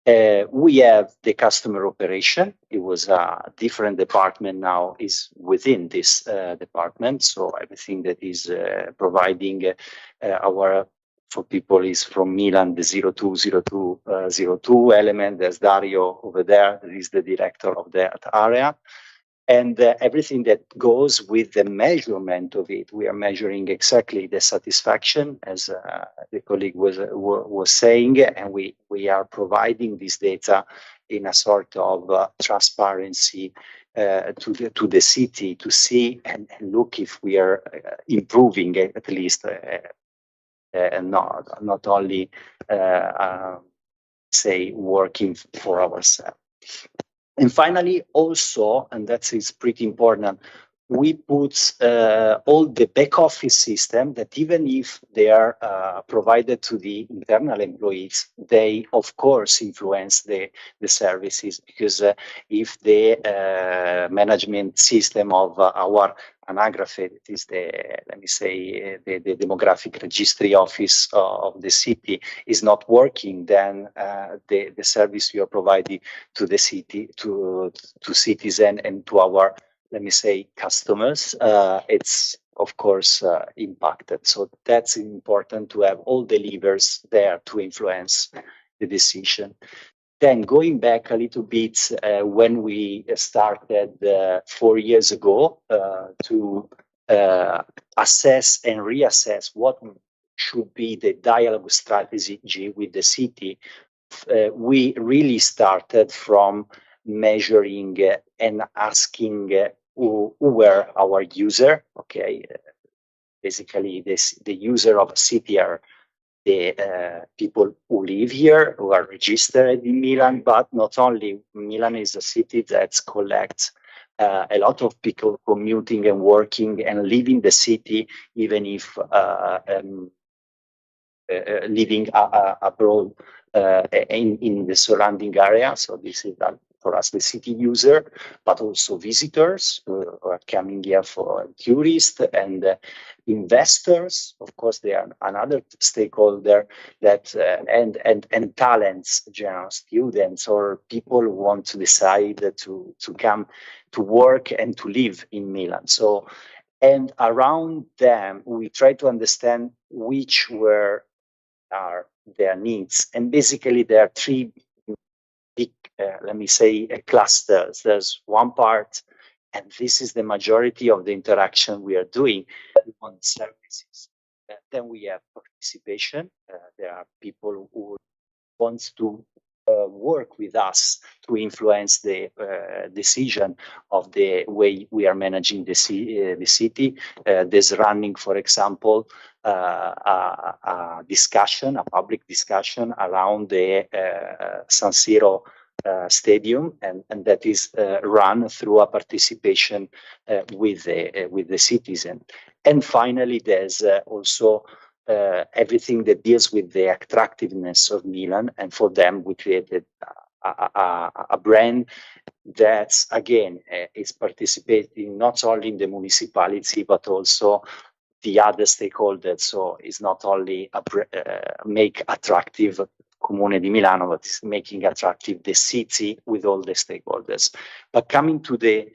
We have the customer operation. It was a different department, now is within this department. So everything that is providing our for people is from Milan, the 020202 element. There's Dario over there, that is the director of that area. And everything that goes with the measurement of it. We are measuring exactly the satisfaction, as the colleague was saying, and we are providing this data in a sort of transparency to the city to see and look if we are improving at least. And not only say working for ourselves. And finally, also, and that is pretty important, we put all the back office system that even if they are provided to the internal employees, they of course influence the services, because if the management system of our anagrafe, that is the, let me say, the demographic registry office of the city is not working, then the service you are providing to the city, to citizen and to our, let me say, customers, it's of course impacted. So that's important to have all the levers there to influence the decision. Then going back a little bit, when we started 4 years ago to assess and reassess what should be the dialogue strategy with the city, we really started from measuring and asking who were our user. Okay, basically the user of a city are the people who live here, who are registered in Milan, but not only. Milan is a city that collects a lot of people commuting and working and living the city, even if living abroad in the surrounding area. So this is for us the city user, but also visitors who are coming here for tourists and investors. Of course, they are another stakeholder that and talents, general students or people who want to decide to come to work and to live in Milan. So, and around them, we try to understand which are their needs. And basically there are three big, let me say, clusters. There's one part, and this is the majority of the interaction we are doing. We want services. Then we have participation. There are people who want to work with us to influence the decision of the way we are managing the city. There's running, for example, a discussion, a public discussion around the San Siro stadium, and that is run through a participation with the citizen. And finally, there's also everything that deals with the attractiveness of Milan, and for them we created a brand that again is participating not only in the municipality but also the other stakeholders. So it's not only make attractive Comune di Milano, but it's making attractive the city with all the stakeholders. But coming to the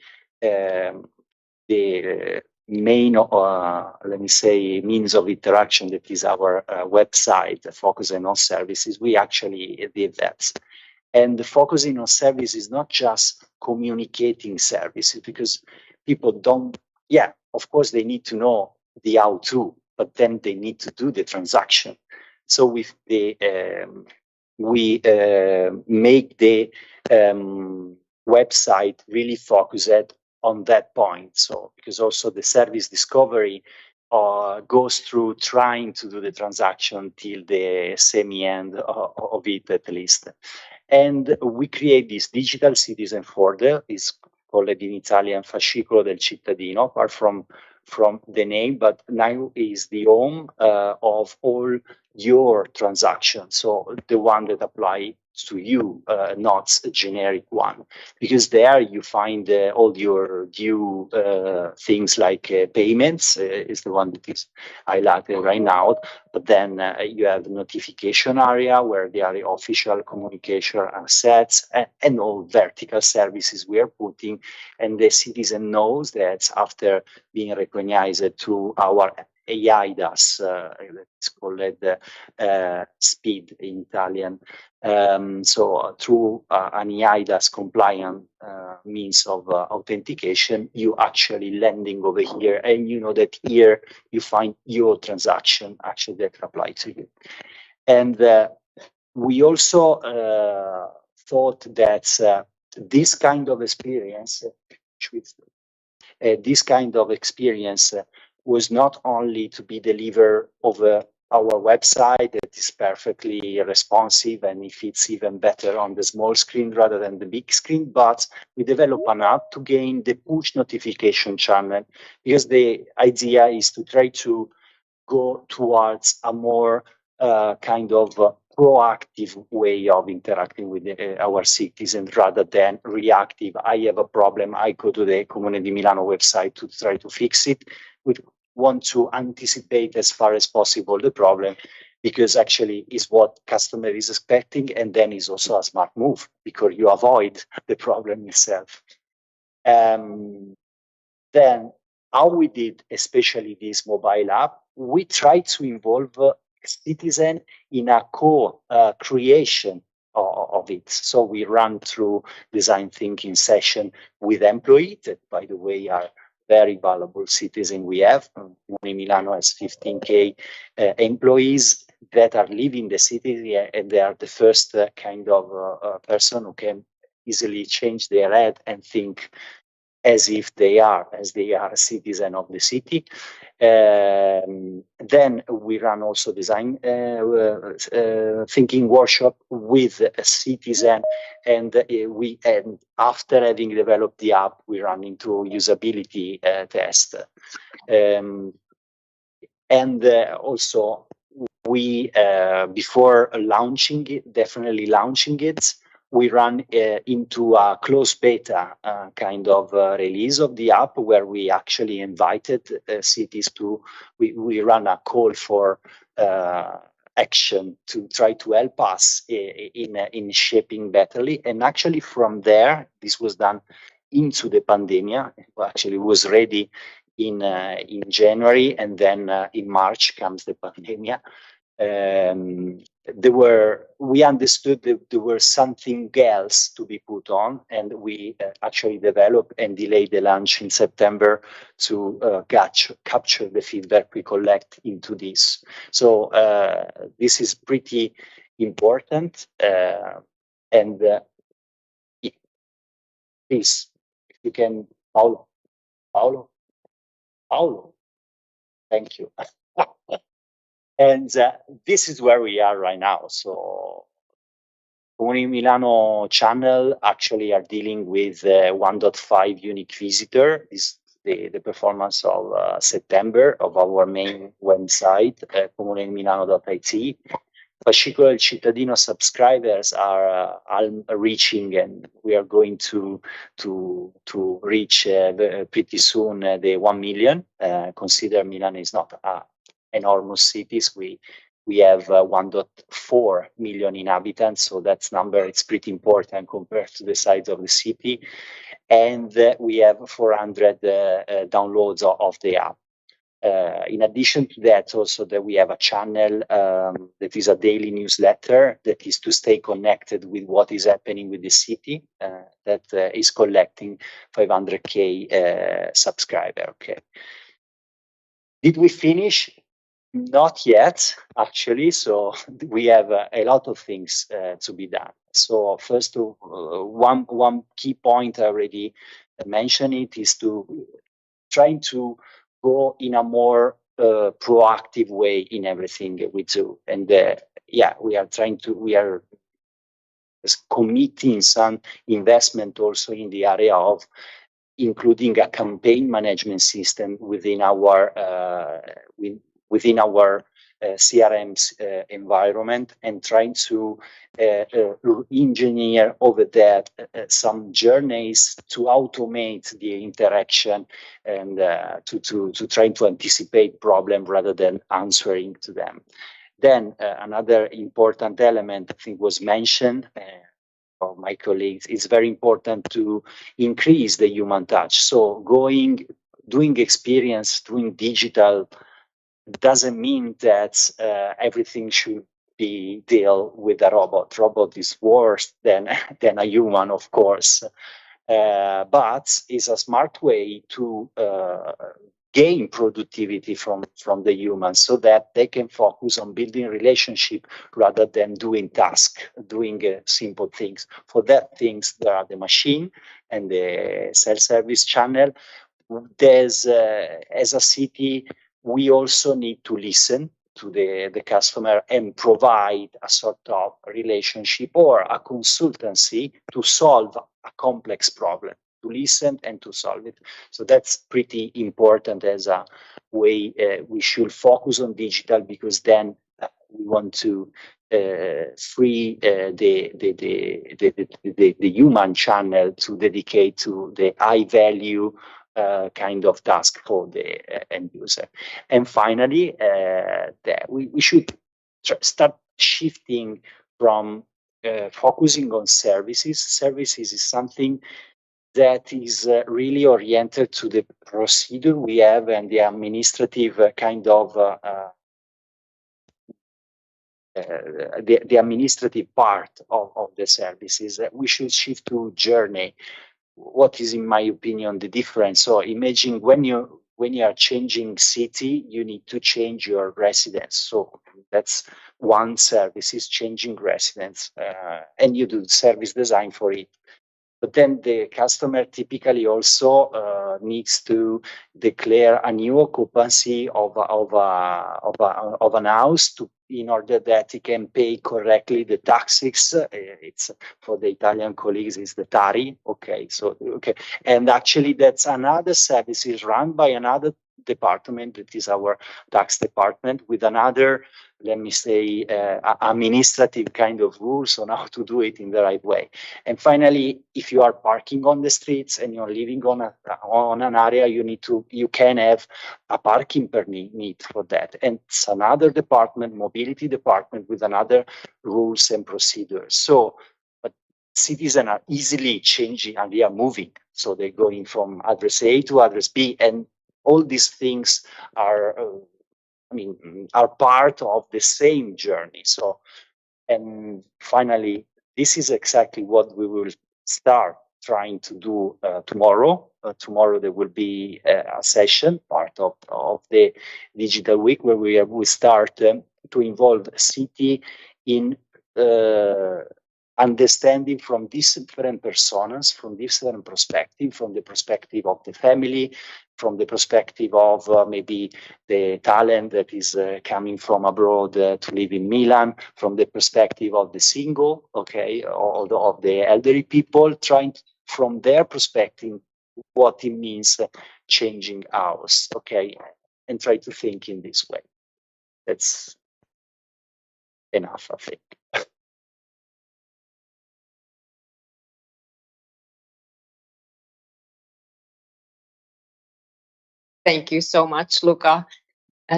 main, let me say, means of interaction, that is our website, focusing on services, we actually did that. And the focusing on service is not just communicating services, because people don't, yeah, of course they need to know the how to, but then they need to do the transaction. So with the, we make the website really focused on that point. So because also the service discovery goes through trying to do the transaction till the semi-end of it at least. And we create this digital citizen folder, is called in Italian fascicolo del cittadino, apart from the name, but now is the home of all your transactions. So the one that apply to you, not a generic one, because there you find all your due things like payments is the one that is highlighted right now. But then you have the notification area where there are official communication assets and all vertical services we are putting. And the citizen knows that after being recognized through our EIDAS, it's called SPID in Italian. So through an EIDAS compliant means of authentication, you actually landing over here, and you know that here you find your transaction actually that apply to you. And we also thought that this kind of experience, was not only to be delivered over our website that is perfectly responsive, and it fits even better on the small screen rather than the big screen, but we develop an app to gain the push notification channel, because the idea is to try to go towards a more kind of proactive way of interacting with our citizens rather than reactive. I have a problem, I go to the Comune di Milano website to try to fix it. We want to anticipate as far as possible the problem, because actually is what customer is expecting, and then is also a smart move because you avoid the problem itself. Then how we did, especially this mobile app, we tried to involve citizen in a co-creation of it. So we run through design thinking session with employees that, by the way, are very valuable citizen we have. Milano has 15K employees that are living the city, and they are the first kind of person who can easily change their head and think as if they are a citizen of the city. Then we run also design thinking workshop with a citizen, and after having developed the app, we run into usability test. Also we before launching it, definitely launching it, we run into a closed beta kind of release of the app, where we actually invited cities to, we run a call for action to try to help us in shaping betterly. And actually from there, this was done into the pandemic. Actually was ready in January, and then in March comes the pandemic. We understood that there were something else to be put on, and we actually developed and delayed the launch in September to capture the feedback we collect into this. So this is pretty important. And please, if you can, Paolo, thank you. And this is where we are right now. So Comune di Milano channel actually are dealing with 1.5 unique visitor. This is the performance of September of our main website, comunedimilano.it. Fascicolo del Cittadino subscribers are reaching, and we are going to reach pretty soon the 1 million. Consider Milan is not enormous cities. We have 1.4 million inhabitants, so that's number it's pretty important compared to the size of the city. And we have 400 downloads of the app. In addition to that, also that we have a channel that is a daily newsletter that is to stay connected with what is happening with the city that is collecting 500k subscriber. Okay. Did we finish? Not yet, actually. So we have a lot of things to be done. So first, one key point I already mentioned it is to trying to go in a more proactive way in everything we do. And yeah, we are committing some investment also in the area of including a campaign management system within our CRM environment, and trying to engineer over that some journeys to automate the interaction and to try to anticipate problem rather than answering to them. Then another important element I think was mentioned of my colleagues, it's very important to increase the human touch. So doing experience, doing digital doesn't mean that everything should be dealt with a robot. Robot is worse than a human, of course, but it's a smart way to gain productivity from the humans so that they can focus on building relationship rather than doing simple things. For that things, there are the machine and the self-service channel. There's as a city, we also need to listen to the customer and provide a sort of relationship or a consultancy to solve a complex problem, to listen and to solve it. So that's pretty important as a way we should focus on digital, because then we want to free the human channel to dedicate to the high value kind of task for the end user. And finally, we should start shifting from focusing on services. Services is something that is really oriented to the procedure we have and the administrative kind of the administrative part of the services. We should shift to journey. What is, in my opinion, the difference? So imagine when you are changing city, you need to change your residence. So that's one service, is changing residence, and you do service design for it. But then the customer typically also needs to declare a new occupancy of an house in order that he can pay correctly the taxes. It's for the Italian colleagues, it's the Tari. Okay, and actually that's another service is run by another department, that is our tax department, with another, let me say, administrative kind of rules on how to do it in the right way. And finally, if you are parking on the streets and you're living on an area, you can have a parking permit for that. And it's another department, mobility department, with another rules and procedures. So, but citizens are easily changing and they are moving. So they're going from address A to address B, and all these things are part of the same journey. So, and finally, this is exactly what we will start trying to do tomorrow. Tomorrow there will be a session, part of the digital week, where we start to involve city in understanding from different personas, from different perspective, from the perspective of the family, from the perspective of maybe the talent that is coming from abroad to live in Milan, from the perspective of the single, okay, or of the elderly people, trying to, from their perspective, what it means changing ours, okay, and try to think in this way. That's enough, I think. Thank you so much, Luca.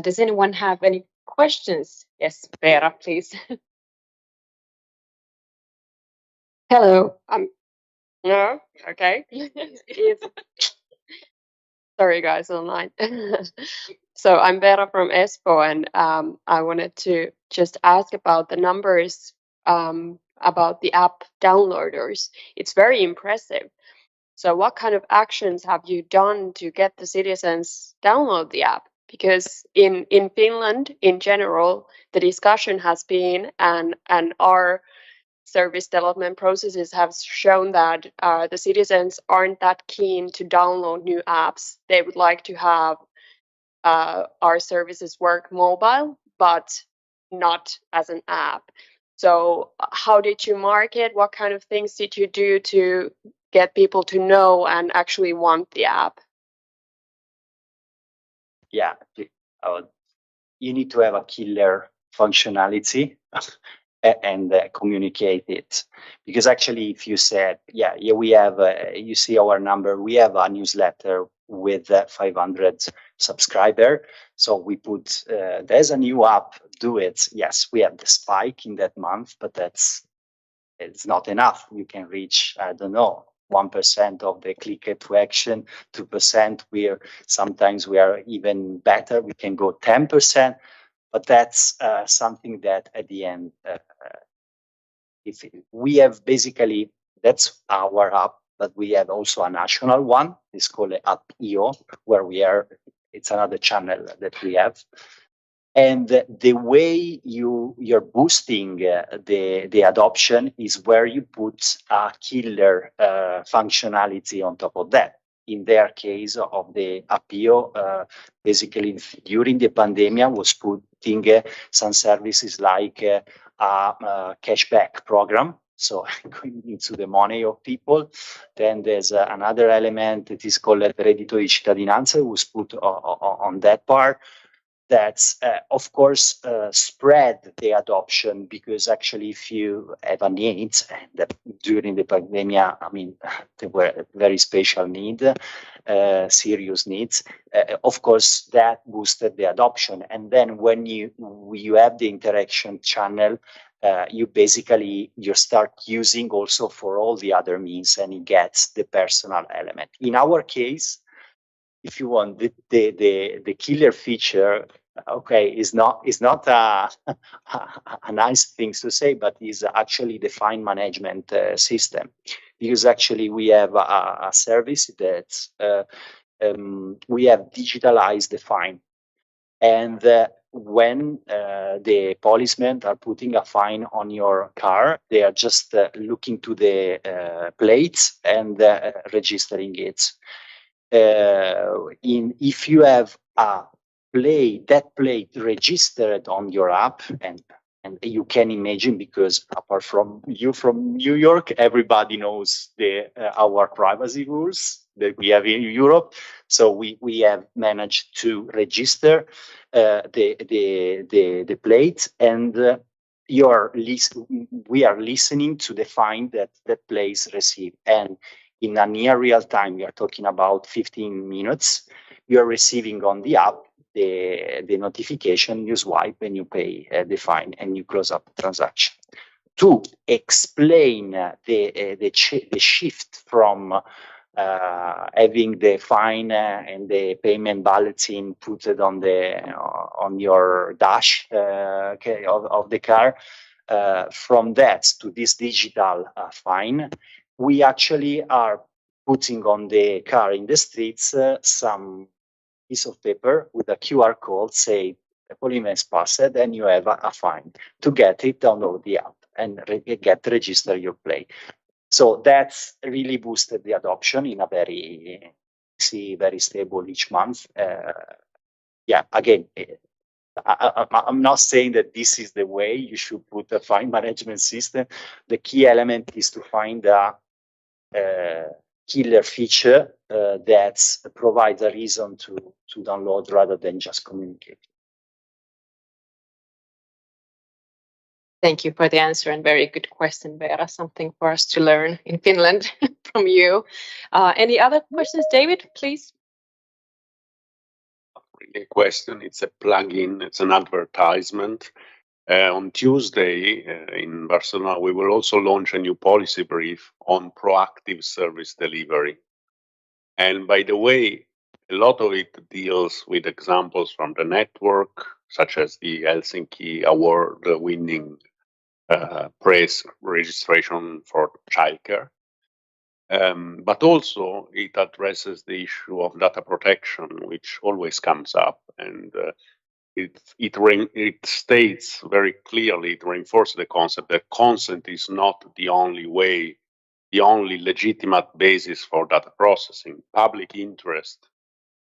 Does anyone have any questions? Yes, Vera, please. Hello. No. Okay. Sorry, guys, online. So I'm Vera from Espoo, and I wanted to just ask about the numbers about the app downloaders. It's very impressive. So what kind of actions have you done to get the citizens download the app? Because in Finland, in general, the discussion has been, and our service development processes have shown that the citizens aren't that keen to download new apps. They would like to have our services work mobile, but not as an app. So how did you market? What kind of things did you do to get people to know and actually want the app? Yeah, you need to have a killer functionality and communicate it. Because actually, if you said, yeah, we have, you see our number, we have a newsletter with 500 subscribers. So we put, there's a new app, do it. Yes, we have the spike in that month, but it's not enough. You can reach, I don't know, 1% of the click to action, 2%. Sometimes we are even better. We can go 10%, but that's something that at the end, if we have basically, that's our app, but we have also a national one. It's called App.io, where it's another channel that we have. And the way you're boosting the adoption is where you put a killer functionality on top of that. In their case of the App.io, basically during the pandemic was putting some services like a cashback program. So going into the money of people. Then there's another element that is called reddito di cittadinanza, was put on that part. That's, of course, spread the adoption, because actually if you have a need, and during the pandemic, I mean, there were very special need, serious needs, of course, that boosted the adoption. And then when you have the interaction channel, you start using also for all the other means, and it gets the personal element. In our case, if you want, the killer feature, okay, is not a nice thing to say, but is actually the fine management system, because actually we have a service that we have digitalized the fine, and when the policemen are putting a fine on your car, they are just looking to the plates and registering it. If you have that plate registered on your app, and you can imagine, because apart from you from New York, everybody knows our privacy rules that we have in Europe. So we have managed to register the plate, and we are listening to the fine that place received, and in a near real time, we are talking about 15 minutes, you are receiving on the app the notification, you swipe and you pay the fine, and you close up the transaction. To explain the shift from having the fine and the payment bulletin put on your dash of the car, from that to this digital fine, we actually are putting on the car in the streets some piece of paper with a QR code, say the policeman passed, and you have a fine. To get it, download the app. and get register your play. So that's really boosted the adoption in a very stable each month. Yeah, again, I'm not saying that this is the way you should put a file management system. The key element is to find a killer feature that provides a reason to download rather than just communicate. Thank you for the answer and very good question, Vera. Something for us to learn in Finland from you. Any other questions, David, please? Not really a question, it's a plugin, it's an advertisement. On Tuesday in Barcelona, we will also launch a new policy brief on proactive service delivery. And by the way, a lot of it deals with examples from the network, such as the Helsinki award winning press registration for childcare. But also it addresses the issue of data protection, which always comes up, and it states very clearly, it reinforces the concept that consent is not the only way, the only legitimate basis for data processing. Public interest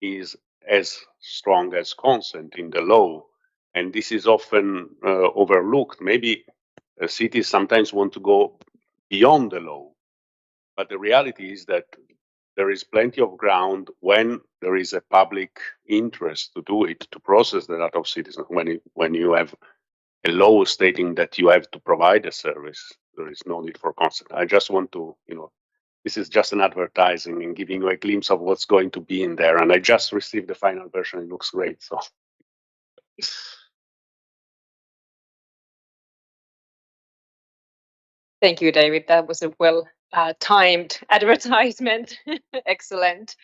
is as strong as consent in the law, and this is often overlooked. Maybe cities sometimes want to go beyond the law, but the reality is that there is plenty of ground when there is a public interest to do it, to process the data of citizens. When you have a law stating that you have to provide a service, there is no need for consent. I just want to, this is just an advertising and giving you a glimpse of what's going to be in there. And I just received the final version. It looks great. So. Thank you, David. That was a well timed advertisement. Excellent.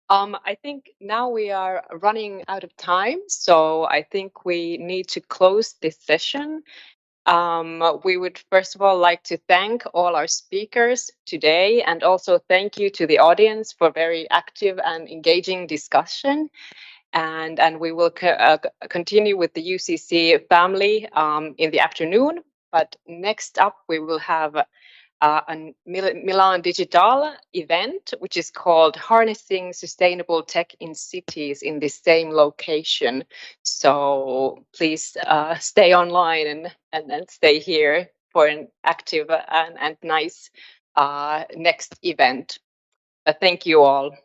I think now we are running out of time, so I think we need to close this session. We would first of all like to thank all our speakers today, and also thank you to the audience for very active and engaging discussion. And we will continue with the UCC family in the afternoon. But next up, we will have a Milan Digital event, which is called Harnessing Sustainable Tech in Cities in the same location. So please stay online and stay here for an active and nice next event. Thank you all.